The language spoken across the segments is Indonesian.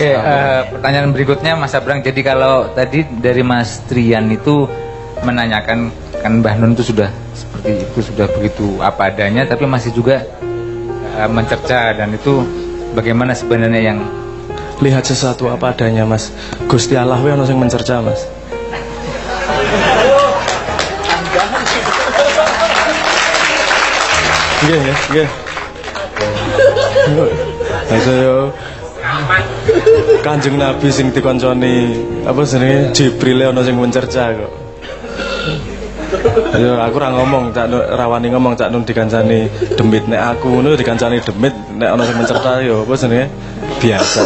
Oke, pertanyaan berikutnya Mas Abrang. Jadi kalau tadi dari Mas Trian itu menanyakan, kan Mbah Nun itu sudah seperti itu, sudah begitu apa adanya, tapi masih juga mencerca, dan itu bagaimana sebenarnya yang lihat sesuatu apa adanya, Mas. Gusti Allah we ono sing mencerca, Mas. Nggih, nggih. Saya Kanjeng Nabi sing dikonconi apa jenenge Jibril ana sing mencerca kok. Ya aku ora ngomong, Cak rawani ngomong Cak Nun dikancani demit, nek aku ngono dikancani demit, nek ana sing mencerca ya apa jenenge biasa.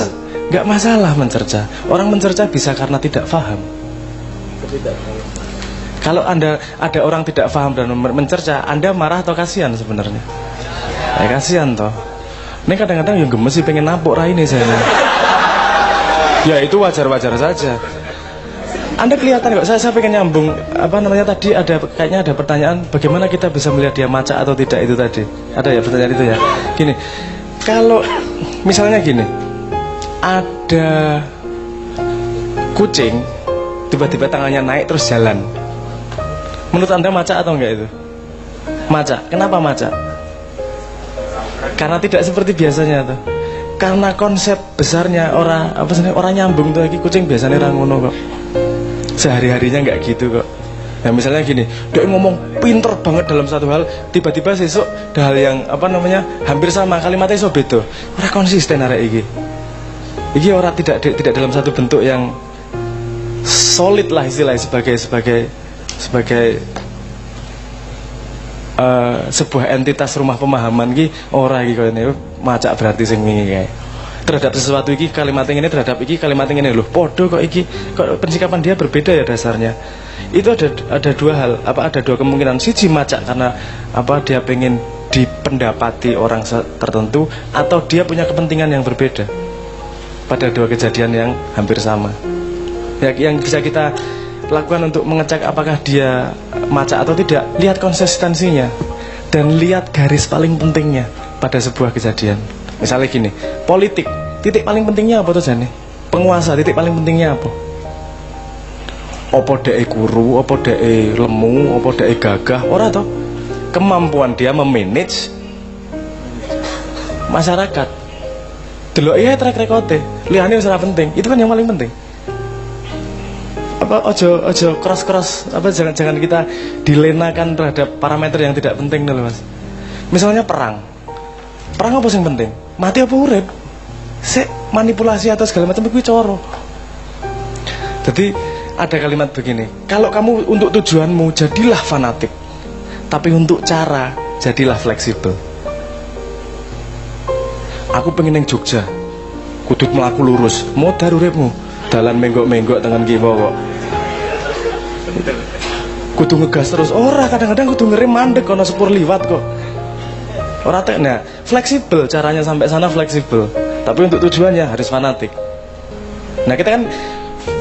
Enggak masalah mencerca. Orang mencerca bisa karena tidak paham. Kalau Anda ada orang tidak paham dan mencerca, Anda marah atau kasihan sebenarnya? Ya kasihan toh. Ini kadang-kadang yang gemes sih pengen napuk raine saya. Ya itu wajar-wajar saja. Anda kelihatan kok, saya pengen nyambung apa namanya tadi, ada kayaknya ada pertanyaan bagaimana kita bisa melihat dia maca atau tidak, itu tadi. Ada ya pertanyaan itu ya. Gini, kalau misalnya gini, ada kucing tiba-tiba tangannya naik terus jalan. Menurut Anda maca atau enggak itu? Maca. Kenapa maca? Karena tidak seperti biasanya tuh. Karena konsep besarnya orang apa sih, orang nyambung tuh lagi kucing biasanya orang ngono kok. Sehari-harinya nggak gitu kok. Nah misalnya gini, dia ngomong pinter banget dalam satu hal, tiba-tiba sesuk hal yang apa namanya hampir sama kalimatnya iso beda. Ora konsisten arek iki. Iki ora tidak dalam satu bentuk yang solid lah istilahnya sebagai sebuah entitas rumah pemahaman ki ora iki koyo macak berarti sing wingi kae. Terhadap sesuatu iki kalimat ini, terhadap iki kalimat ini loh podo kok iki, kok pensikapan dia berbeda ya dasarnya. Itu ada dua hal, apa ada dua kemungkinan. Siji macak karena apa dia pengen dipendapati orang tertentu, atau dia punya kepentingan yang berbeda pada dua kejadian yang hampir sama. Ya, yang bisa kita lakukan untuk mengecek apakah dia maca atau tidak, lihat konsistensinya dan lihat garis paling pentingnya pada sebuah kejadian. Misalnya gini, politik, titik paling pentingnya apa tuh Jani? Penguasa, titik paling pentingnya apa? Apa dek guru, apa dek lemu, apa dek gagah, ora toh? Kemampuan dia memanage masyarakat. Delok iya track record-e, liyane wis ora penting, itu kan yang paling penting. Apa ojo keras apa jangan kita dilenakan terhadap parameter yang tidak penting dulu Mas. Misalnya perang apa yang penting? Mati apa urip? Manipulasi atau segala macam itu coro. Jadi ada kalimat begini, kalau kamu untuk tujuanmu jadilah fanatik, tapi untuk cara jadilah fleksibel. Aku pengen yang Jogja, kudut melaku lurus, mau daruripmu dalan menggok-menggok tangan kiwa kok. Kudu ngegas terus, ora kadang-kadang kudu ngerem mandek kono sepur liwat kok. Ora tek, nah fleksibel caranya sampai sana fleksibel, tapi untuk tujuannya harus fanatik. Nah kita kan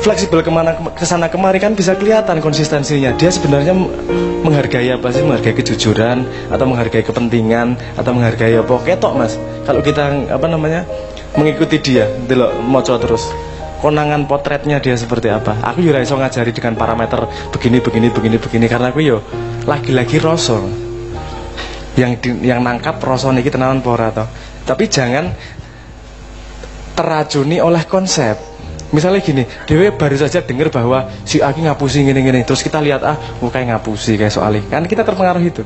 fleksibel kesana kemari kan bisa kelihatan konsistensinya. Dia sebenarnya menghargai apa sih? Menghargai kejujuran atau menghargai kepentingan atau menghargai apa? Ketok Mas. Kalau kita apa namanya mengikuti dia, delok moco terus. Konangan potretnya dia seperti apa? Aku juga iso ngajari dengan parameter begini karena aku yo lagi-lagi rasa. Yang nangkap rasa niki tenanan pora toh. Tapi jangan teracuni oleh konsep. Misalnya gini, Dewe baru saja dengar bahwa si Aki ngapusi gini-gini, terus kita lihat kayak ngapusi kayak soalnya, kan kita terpengaruh itu.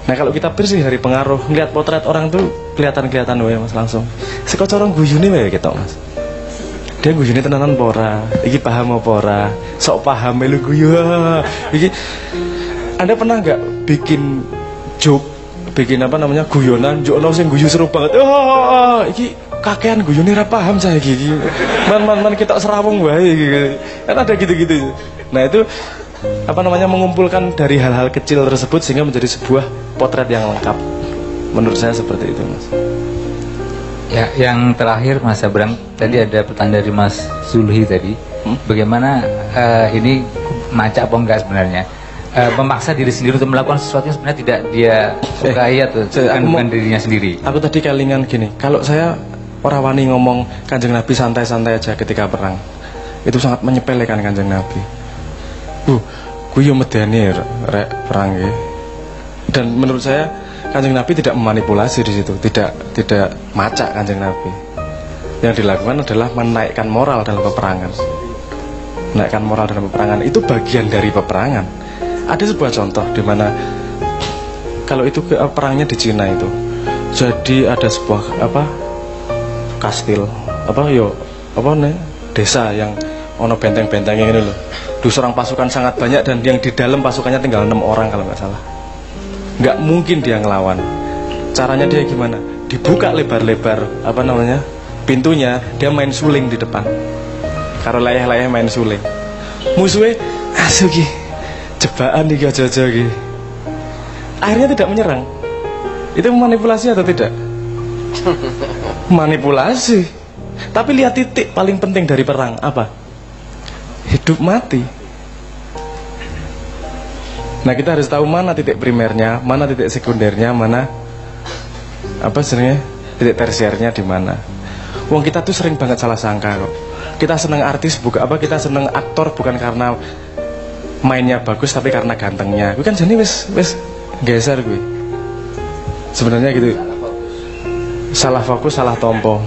Nah kalau kita bersih dari pengaruh, ngeliat potret orang tuh kelihatan wae Mas langsung. Sekocorong guyune wae ketok Mas. Dia guyune tenanan pora, iki paham apa ora? Sok paham melu guyu. Iki Anda pernah nggak bikin joke, bikin apa namanya guyonan, jono sing guyu seru banget. Iki kakean guyune ora paham saya iki. Man kita serawung wae iki. Kan ada gitu-gitu. Nah, itu apa namanya mengumpulkan dari hal-hal kecil tersebut sehingga menjadi sebuah potret yang lengkap. Menurut saya seperti itu, Mas. Ya, yang terakhir Mas Abrang, tadi ada pertanyaan dari Mas Zulhi tadi. Bagaimana ini maca apa enggak sebenarnya? Memaksa diri sendiri untuk melakukan sesuatu yang sebenarnya tidak dia sukai atau bukan dirinya sendiri. Aku tadi kelingan gini, kalau saya ora wani ngomong Kanjeng Nabi santai-santai aja ketika perang. Itu sangat menyepelekan Kanjeng Nabi. Kuwi yo medeni rek perang nggih. Dan menurut saya Kanjeng Nabi tidak memanipulasi di situ, tidak macak Kanjeng Nabi. Yang dilakukan adalah menaikkan moral dalam peperangan. Menaikkan moral dalam peperangan itu bagian dari peperangan. Ada sebuah contoh di mana kalau itu perangnya di Cina itu. Jadi ada sebuah kastil desa yang ono benteng-bentengnya ini loh. Diserang pasukan sangat banyak dan yang di dalam pasukannya tinggal 6 orang kalau nggak salah. Nggak mungkin dia ngelawan. Caranya dia gimana? Dibuka lebar-lebar pintunya, dia main suling di depan. Karo layah-layah main suling. Musuhnya asuki jebakan iki aja-aja iki. Akhirnya tidak menyerang. Itu manipulasi atau tidak? Manipulasi. Tapi lihat titik paling penting dari perang apa? Hidup mati. Nah, kita harus tahu mana titik primernya, mana titik sekundernya, mana titik tersiernya di mana. Wong kita tuh sering banget salah sangka kok. Kita seneng artis kita seneng aktor bukan karena mainnya bagus tapi karena gantengnya. Gue kan jadi wis geser gue. Sebenarnya gitu. Salah fokus, salah tompo.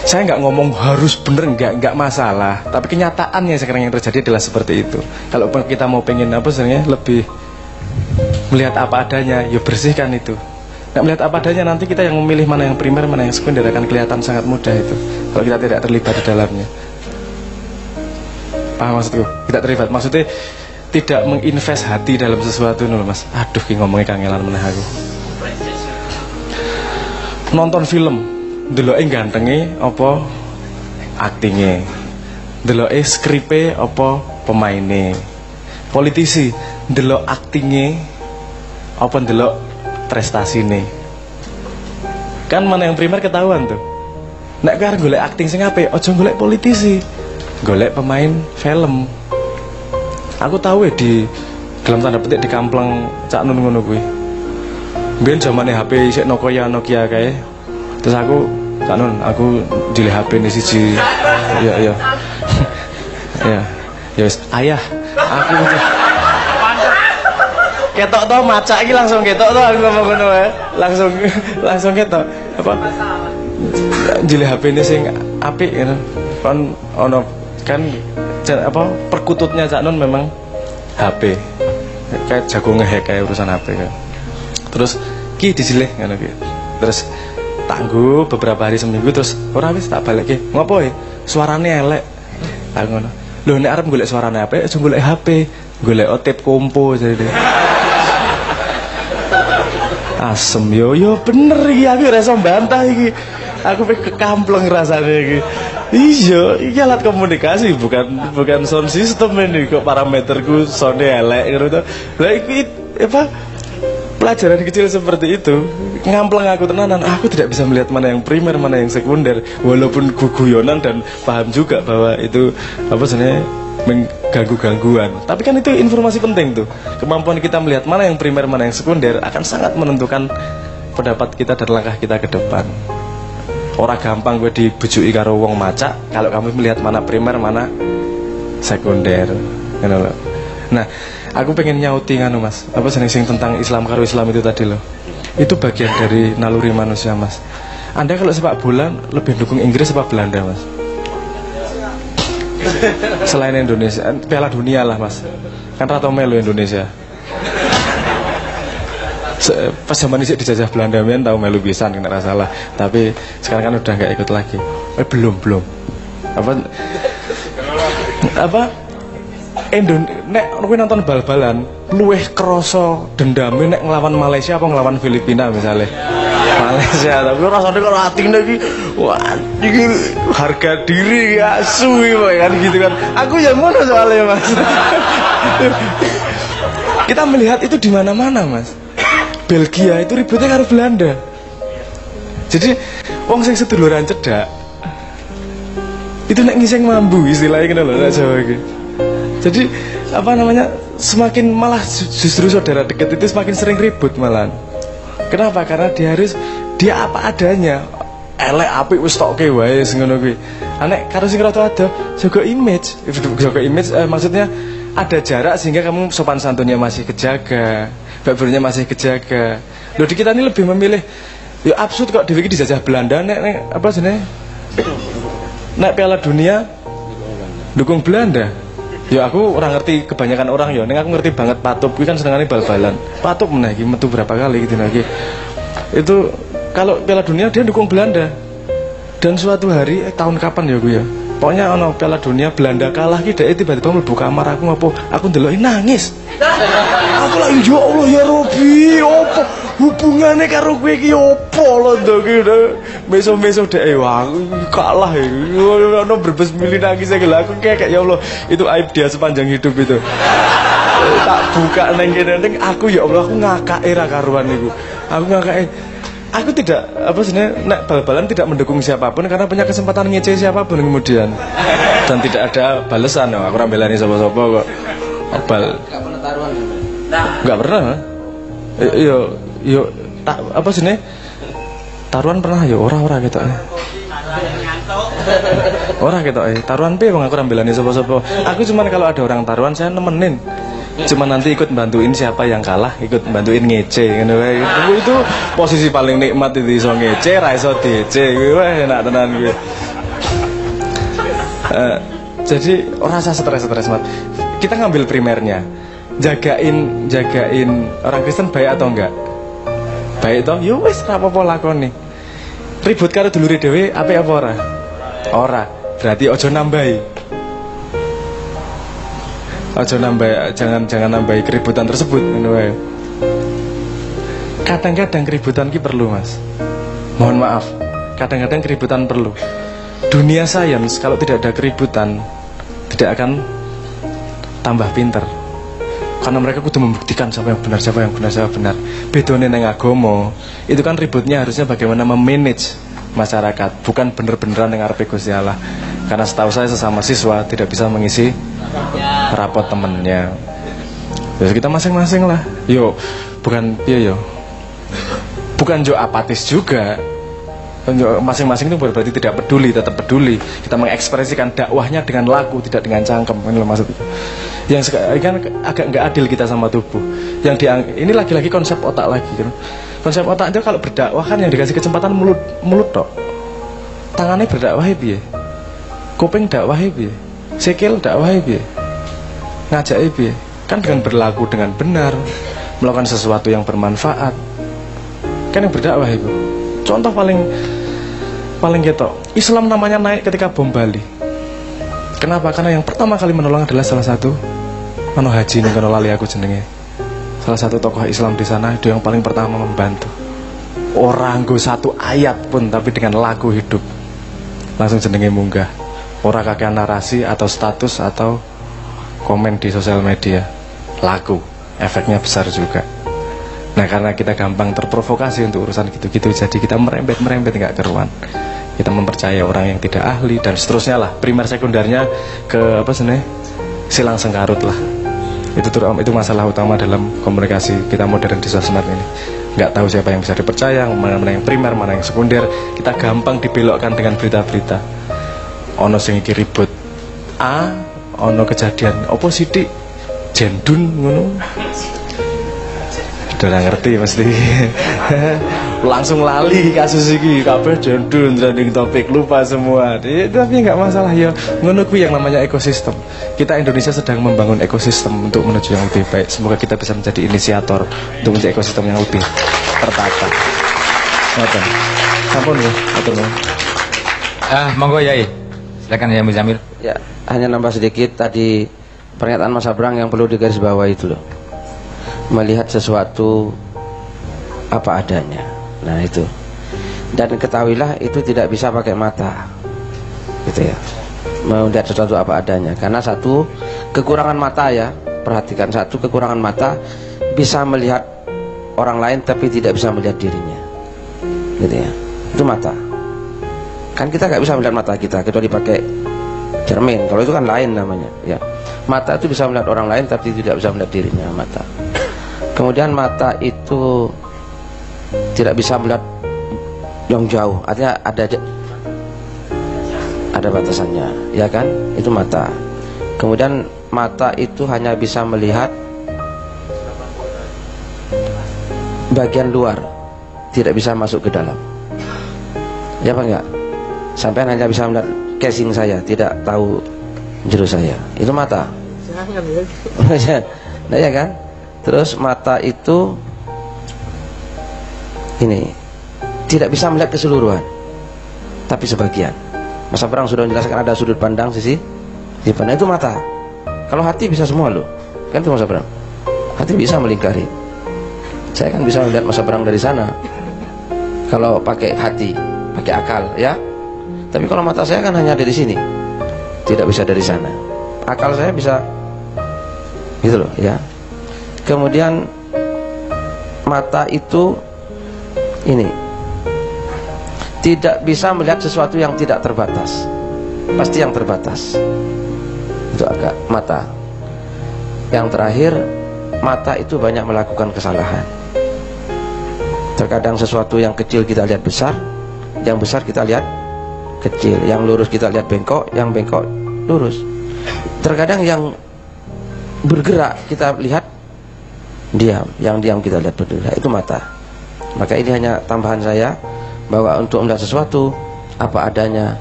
Saya nggak ngomong harus bener, nggak masalah. Tapi kenyataannya sekarang yang terjadi adalah seperti itu. Kalau kita mau pengen lebih melihat apa adanya, ya bersihkan itu. Nggak melihat apa adanya, nanti kita yang memilih mana yang primer, mana yang sekunder akan kelihatan sangat mudah itu. Kalau kita tidak terlibat di dalamnya. Paham maksudku? Tidak terlibat, maksudnya tidak menginvest hati dalam sesuatu nih mas. Aduh, ngomongnya kangelan meneh aku. Nonton film, deloke gantenge apa aktinge, deloke skripe apa pemaine. Politisi delok aktinge apa delok prestasine. Kan mana yang primer ketahuan tuh. Nek karo golek akting sing apik, aja golek politisi, golek pemain film. Aku tahu di dalam tanda petik di kampleng Cak Nun ngono kuwi. Mbiyen zamane HP isik Nokia kae. Terus aku Cak Nun, aku jilih HP ini siji. Ya. Ya wis, ayah, aku ketok to macak iki langsung ketok to aku ngomong ngono wae. Langsung ketok. Apa? Jilih HP ini sing apik ngono. Kon ono kan perkututnya Cak Nun memang HP. Kayak jago ngehack kayak urusan HP kan. Terus ki disilih ngono ki. Terus tangguh beberapa hari seminggu terus ora wis tak balekke. Ngopo e? Suarane elek. Aku ngono. Lho nek arep golek suarane apik, aja golek HP, golek tape kompo jadi. Asem yo bener iki aku ora iso mbantah iki. Aku pengen kekampleng rasane iki. Iya, iki alat komunikasi bukan sound system ini kok parameterku sound elek gitu. Lah iki pelajaran kecil seperti itu ngampleng aku tenanan. Aku tidak bisa melihat mana yang primer, mana yang sekunder, walaupun guguyonan dan paham juga bahwa itu mengganggu gangguan. Tapi kan itu informasi penting tuh. Kemampuan kita melihat mana yang primer, mana yang sekunder akan sangat menentukan pendapat kita dan langkah kita ke depan. Orang gampang gue dibujuki karo wong macak kalau kamu melihat mana primer, mana sekunder. Nah, aku pengen nyauti mas, sing tentang Islam karo Islam itu tadi loh. Itu bagian dari naluri manusia mas. Anda kalau sepak bola lebih dukung Inggris apa Belanda mas? Selain Indonesia, Piala Dunia lah mas. Kan Ratu Melu Indonesia. Pas zaman ini dijajah Belanda men tahu melu pisan kena salah. Tapi sekarang kan udah nggak ikut lagi. Belum. Nek kowe nonton bal-balan luweh krasa dendame nek nglawan Malaysia apa nglawan Filipina misalnya. Malaysia tapi rasane karo atine iki wah iki harga diri asu kan gitu kan. Aku ya ngono soalnya mas. Kita melihat itu di mana-mana mas. Belgia itu ributnya karo Belanda. Jadi wong sing seduluran cedak itu nek ngising mambu istilahnya kena lho Jawa iki. Jadi semakin malah justru saudara dekat itu semakin sering ribut malahan. Kenapa? Karena dia harus Dia apa adanya. Elek apik wis tokke wae sing ngono kuwi. Nek karo sing rada ada jaga image. Maksudnya ada jarak sehingga kamu sopan santunnya masih kejaga, backgroundnya masih kejaga. Loh di kita ini lebih memilih ya absurd kok dhewe iki dijajah Belanda nek apa jenenge? Nek Piala Dunia dukung Belanda. Ya aku ora ngerti kebanyakan orang ya, ning aku ngerti banget Patup kuwi kan senengane bal-balan. Patup meneh iki metu berapa kali gitu lagi. Itu kalau Piala Dunia dia dukung Belanda. Dan suatu hari tahun kapan ya gue ya. Pokoknya ono Piala Dunia Belanda kalah ki dhek tiba-tiba mlebu kamar aku ndeloki nangis. Aku lagi ya Allah ya Robi, opo hubungane karo kowe iki opo lho ndok iki. Meso-meso dhek wah kalah ya. Ono berbes milih nangis iki lho aku kayak ya Allah itu aib dia sepanjang hidup itu. Tak buka nang kene aku ya Allah aku ngakake ra karuan niku. Aku ngakake. Aku tidak apa sebenarnya nek bal-balan tidak mendukung siapapun karena punya kesempatan ngece siapapun kemudian dan tidak ada balasan. Aku ora belani sapa-sapa kok. Bal. Enggak pernah taruhan. Enggak pernah. Yo tak apa sebenarnya taruhan pernah ya ora gitu. Ora gitu taruhan piye wong aku ora belani sapa-sapa. Aku cuman kalau ada orang taruhan saya nemenin. Cuma nanti ikut bantuin siapa yang kalah, ikut bantuin ngece ngono wae. Itu posisi paling nikmat itu iso ngece, ra iso diece. Kuwi wae enak tenan kuwi. Jadi ora usah stres-stres mat. Kita ngambil primernya. Jagain orang Kristen baik atau enggak? Baik toh? Yo wis ra apa-apa lakoni. Ribut karo dulure dhewe apik apa ora? Ora. Berarti ojo nambahi. Jangan nambahi keributan tersebut. Kadang-kadang keributan ki perlu mas. Mohon maaf, kadang-kadang keributan perlu. Dunia sains kalau tidak ada keributan tidak akan tambah pinter. Karena mereka kudu membuktikan siapa yang benar. Bedone nang agama itu kan ributnya harusnya bagaimana memanage masyarakat, bukan bener-beneran yang ngarepe Gusti Allah. Karena setahu saya sesama siswa tidak bisa mengisi rapot temennya. Ya kita masing-masing lah. Yo, bukan bukan jo apatis juga. Masing-masing itu berarti tidak peduli, tetap peduli. Kita mengekspresikan dakwahnya dengan laku, tidak dengan cangkem. Ini loh maksudnya. Yang kan agak nggak adil kita sama tubuh. Ini lagi-lagi konsep otak lagi. Kan? Konsep otak itu kalau berdakwah kan yang dikasih kesempatan mulut tok. Tangannya berdakwah piye? Kuping dakwah piye? Sikil dakwah piye? Ngajak piye? Kan dengan berlaku dengan benar, melakukan sesuatu yang bermanfaat. Kan yang berdakwah itu. Contoh paling gitu, Islam namanya naik ketika bom Bali. Kenapa? Karena yang pertama kali menolong adalah salah satu Mano Haji ning kono lali aku jenenge. Salah satu tokoh Islam di sana itu yang paling pertama membantu. Orang nggo satu ayat pun tapi dengan laku hidup. Langsung jenenge munggah. Ora kakek narasi atau status atau komen di sosial media. Laku, efeknya besar juga. Nah karena kita gampang terprovokasi untuk urusan gitu-gitu, jadi kita merembet nggak keruan. Kita mempercayai orang yang tidak ahli dan seterusnya lah. Primer sekundernya ke apa sih? Silang sengkarut lah. Itu masalah utama dalam komunikasi kita modern di sosmed ini. Nggak tahu siapa yang bisa dipercaya, mana yang primer, mana yang sekunder. Kita gampang dibelokkan dengan berita-berita. Ono sing iki ribut ono kejadian opo sithik jendun ngono. Udah ngerti pasti. Langsung lali kasus iki kabeh jendun trending topik lupa semua. Tapi nggak masalah ya. Ngono kuwi yang namanya ekosistem. Kita Indonesia sedang membangun ekosistem untuk menuju yang lebih baik. Semoga kita bisa menjadi inisiator untuk menjadi ekosistem yang lebih tertata. Ngoten. Sampun ya, atur nuwun. Monggo Yai. Silakan ya Muzamil. Ya, hanya nambah sedikit tadi pernyataan Mas Abrang yang perlu digarisbawahi itu loh. Melihat sesuatu apa adanya. Nah itu. Dan ketahuilah itu tidak bisa pakai mata. Gitu ya. Melihat sesuatu apa adanya. Karena satu kekurangan mata ya, perhatikan satu kekurangan mata bisa melihat orang lain tapi tidak bisa melihat dirinya. Gitu ya. Itu mata. Kan kita nggak bisa melihat mata kita kecuali pakai cermin. Kalau itu kan lain namanya ya. Mata itu bisa melihat orang lain tapi tidak bisa melihat dirinya, mata. Kemudian mata itu tidak bisa melihat yang jauh, artinya ada batasannya, ya kan? Itu mata. Kemudian mata itu hanya bisa melihat bagian luar, tidak bisa masuk ke dalam. Ya apa enggak? Sampai hanya bisa melihat casing saya, tidak tahu jero saya. Itu mata. Nah, ya kan? Terus mata itu ini tidak bisa melihat keseluruhan, tapi sebagian. Mas Abrang sudah menjelaskan ada sudut pandang sisi pandang, itu mata. Kalau hati bisa semua loh, kan itu Mas Abrang. Hati bisa melingkari. Saya kan bisa melihat Mas Abrang dari sana. Kalau pakai hati, pakai akal, ya. Tapi kalau mata saya kan hanya dari sini, tidak bisa dari sana. Akal saya bisa, gitu loh, ya. Kemudian mata itu ini tidak bisa melihat sesuatu yang tidak terbatas, pasti yang terbatas. Itu agak mata. Yang terakhir, mata itu banyak melakukan kesalahan. Terkadang sesuatu yang kecil kita lihat besar, yang besar kita lihat kecil, yang lurus kita lihat bengkok, yang bengkok lurus. Terkadang yang bergerak kita lihat diam, yang diam kita lihat bergerak. Itu mata. Maka ini hanya tambahan saya, bahwa untuk melihat sesuatu apa adanya,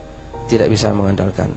tidak bisa mengandalkan